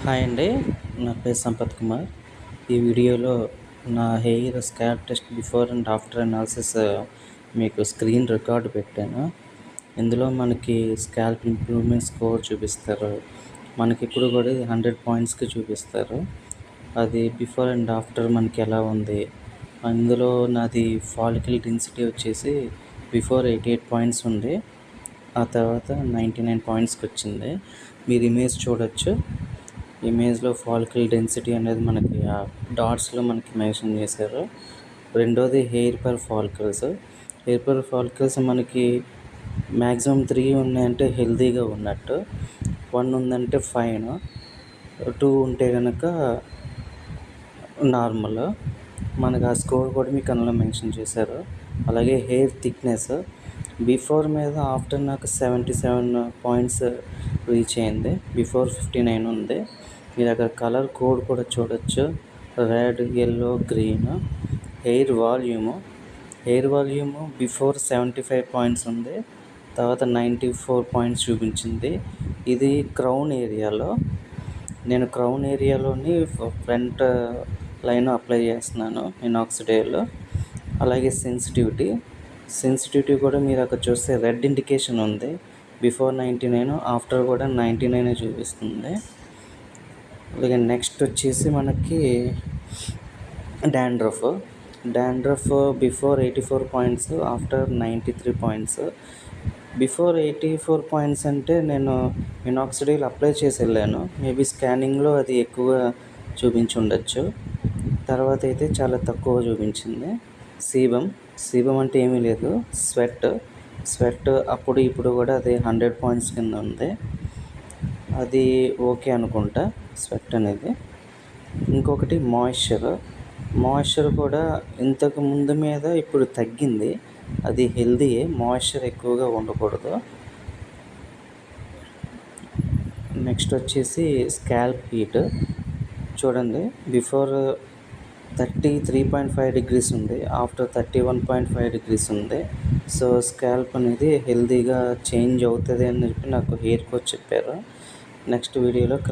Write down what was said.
Hi అండి. నా పేరు సంపత్ కుమార్. ఈ వీడియోలో నా hair scalp test before and after analysis మీకు స్క్రీన్ రికార్డు పెట్టాను. ఇందులో మనకి స్కాల్ప్ ఇంప్రూవ్మెంట్ స్కోర్ చూపిస్తారు. మనకి ఇప్పుడు కూడా 100 పాయింట్స్కి చూపిస్తారు. అది బిఫోర్ అండ్ ఆఫ్టర్ మనకి ఎలా ఉంది. అందులో నాది ఫాలికల్ డెన్సిటీ వచ్చేసి బిఫోర్ 88 పాయింట్స్ ఉంది. ఆ తర్వాత 99 పాయింట్స్కి వచ్చింది. మీరు ఇమేజ్ చూడొచ్చు. ఇమేజ్లో ఫాలికల్ డెన్సిటీ అనేది మనకి ఆ డాట్స్లో మనకి మెన్షన్ చేశారు. రెండోది హెయిర్ పర్ ఫాలికల్స్ మనకి మ్యాక్సిమం 3 ఉన్నాయంటే హెల్తీగా ఉన్నట్టు, 1 ఉందంటే ఫైన్, 2 ఉంటే కనుక నార్మల్. మనకు ఆ స్కోర్ కూడా మీకు అందులో మెన్షన్ చేశారు. అలాగే హెయిర్ థిక్నెస్ బిఫోర్ మీద ఆఫ్టర్ నాకు 77 పాయింట్స్ రీచ్ అయింది. బిఫోర్ 59 ఉంది. మీరు అక్కడ కలర్ కోడ్ కూడా చూడొచ్చు, red, yellow, green. Hair volume before 75 points ఉంది, తర్వాత 94 పాయింట్స్ చూపించింది. ఇది క్రౌన్ ఏరియాలో. నేను క్రౌన్ ఏరియాలోని ఫ్రంట్ లైన్ అప్లై చేస్తున్నాను మినాక్సిడైల్. అలాగే సెన్సిటివిటీ కూడా మీరు అక్కడ చూస్తే రెడ్ ఇండికేషన్ ఉంది. బిఫోర్ 99, ఆఫ్టర్ కూడా 99 చూపిస్తుంది. అలాగే నెక్స్ట్ వచ్చేసి మనకి dandruff before 84 points, after 93 points. Before 84 points అంటే నేను మినాక్సిడైల్ అప్లై చేసి వెళ్ళాను. మేబీ స్కానింగ్లో అది ఎక్కువ చూపించి ఉండొచ్చు. తర్వాత అయితే చాలా తక్కువ చూపించింది. సీబం అంటే ఏమీ లేదు, స్వెట్ అప్పుడు ఇప్పుడు కూడా అది 100 పాయింట్స్ కింద ఉంది. అది ఓకే అనుకుంటా, స్వెట్ అనేది. ఇంకొకటి మాయిశ్చర్ కూడా ఇంతకు ముందు మీద ఇప్పుడు తగ్గింది. అది హెల్తీయే, మాయిశ్చర్ ఎక్కువగా ఉండకూడదు. నెక్స్ట్ వచ్చేసి స్కాల్ప్ హీట్ చూడండి. బిఫోర్ 33.5 డిగ్రీస్ ఉంది, ఆఫ్టర్ 31.5 డిగ్రీస్ ఉంది. సో స్కాల్ప్ అనేది హెల్తీగా చేంజ్ అవుతుంది అని చెప్పి నాకు హెయిర్ కోచ్ చెప్పారు. నెక్స్ట్ వీడియోలో